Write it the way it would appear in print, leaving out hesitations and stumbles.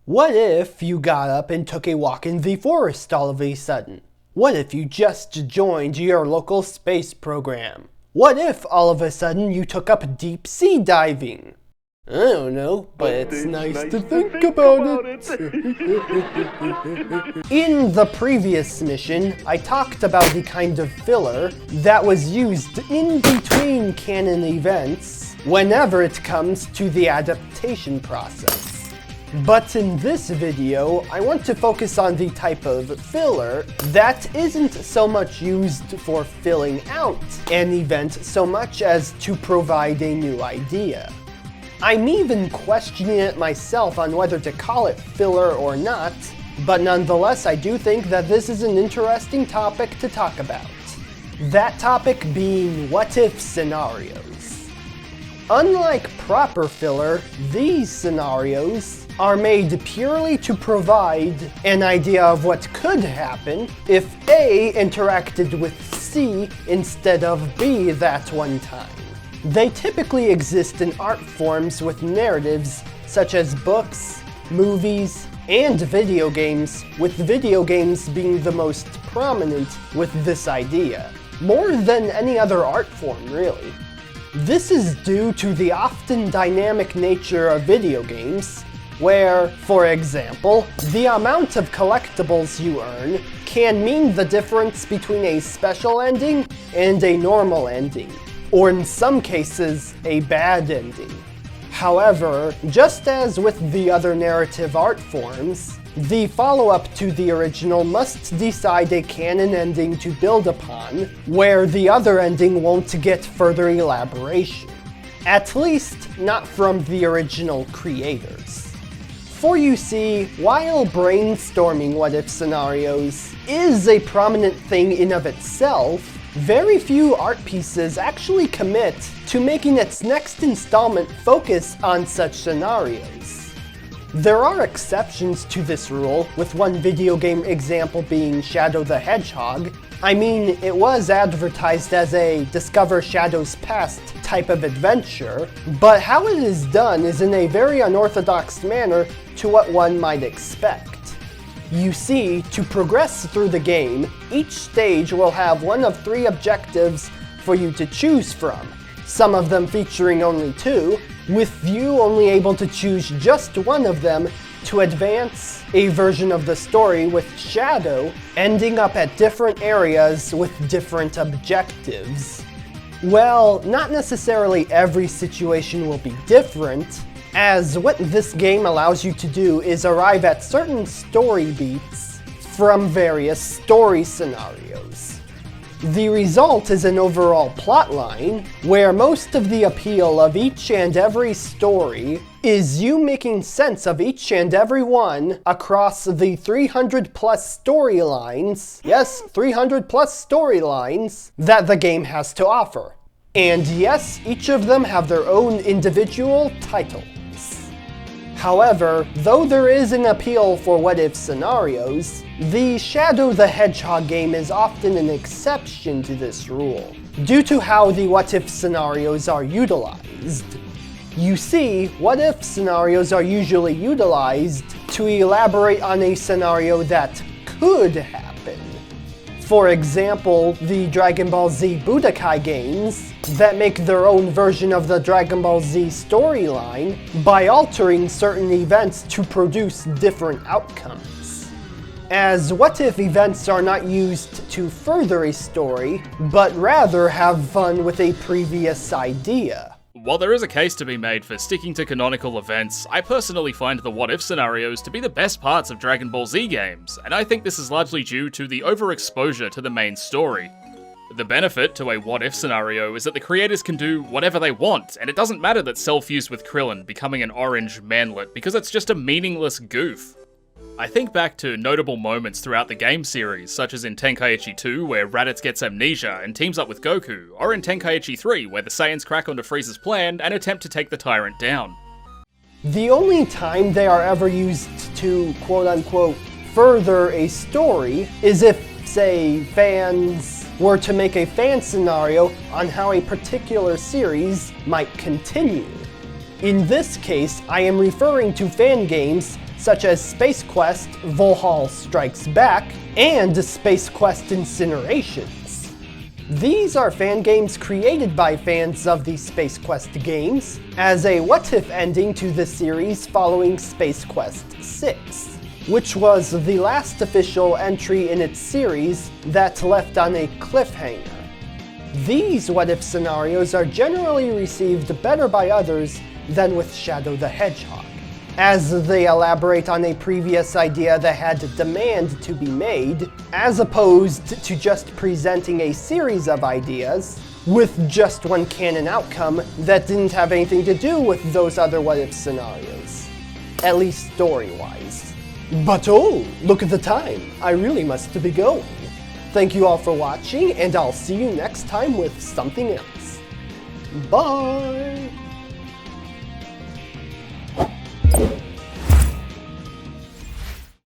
What if you got up and took a walk in the forest all of a sudden? What if you just joined your local space program? What if all of a sudden you took up deep sea diving? I don't know, but it's nice to think about it. In the previous mission, I talked about the kind of filler that was used in between canon events whenever it comes to the adaptation process. But in this video, I want to focus on the type of filler that isn't so much used for filling out an event so much as to provide a new idea. I'm even questioning it myself on whether to call it filler or not, but nonetheless I do think that this is an interesting topic to talk about. That topic being what-if scenarios. Unlike proper filler, these scenarios are made purely to provide an idea of what could happen if A interacted with C instead of B that one time. They typically exist in art forms with narratives such as books, movies, and video games, with video games being the most prominent with this idea, more than any other art form really. This is due to the often dynamic nature of video games, where, for example, the amount of collectibles you earn can mean the difference between a special ending and a normal ending, or in some cases, a bad ending. However, just as with the other narrative art forms, the follow-up to the original must decide a canon ending to build upon, where the other ending won't get further elaboration. At least, not from the original creators. For you see, while brainstorming what-if scenarios is a prominent thing in of itself, very few art pieces actually commit to making its next installment focus on such scenarios. There are exceptions to this rule, with one video game example being Shadow the Hedgehog. I mean, it was advertised as a Discover Shadow's Past type of adventure, but how it is done is in a very unorthodox manner to what one might expect. You see, to progress through the game, each stage will have one of 3 objectives for you to choose from, some of them featuring only 2, with you only able to choose just one of them to advance a version of the story, with Shadow ending up at different areas with different objectives. Well, not necessarily every situation will be different, as what this game allows you to do is arrive at certain story beats from various story scenarios. The result is an overall plotline, where most of the appeal of each and every story is you making sense of each and every one across the 300 plus storylines, yes, 300 plus storylines that the game has to offer. And yes, each of them have their own individual titles. However, though there is an appeal for what-if scenarios, the Shadow the Hedgehog game is often an exception to this rule, due to how the what-if scenarios are utilized. You see, what-if scenarios are usually utilized to elaborate on a scenario that could happen. For example, the Dragon Ball Z Budokai games that make their own version of the Dragon Ball Z storyline by altering certain events to produce different outcomes. As what-if events are not used to further a story, but rather have fun with a previous idea. While there is a case to be made for sticking to canonical events, I personally find the what-if scenarios to be the best parts of Dragon Ball Z games, and I think this is largely due to the overexposure to the main story. The benefit to a what-if scenario is that the creators can do whatever they want, and it doesn't matter that Cell fused with Krillin becoming an orange manlet, because it's just a meaningless goof. I think back to notable moments throughout the game series, such as in Tenkaichi 2, where Raditz gets amnesia and teams up with Goku, or in Tenkaichi 3, where the Saiyans crack onto Frieza's plan and attempt to take the tyrant down. The only time they are ever used to quote-unquote further a story is if, say, fans were to make a fan scenario on how a particular series might continue. In this case, I am referring to fan games such as Space Quest Valhalla Strikes Back and Space Quest Incinerations. These are fan games created by fans of the Space Quest games as a what-if ending to the series following Space Quest 6, which was the last official entry in its series that left on a cliffhanger. These what-if scenarios are generally received better by others than with Shadow the Hedgehog, as they elaborate on a previous idea that had demand to be made, as opposed to just presenting a series of ideas with just one canon outcome that didn't have anything to do with those other what-if scenarios, at least story-wise. But oh, look at the time, I really must be going. Thank you all for watching, and I'll see you next time with something else. Bye!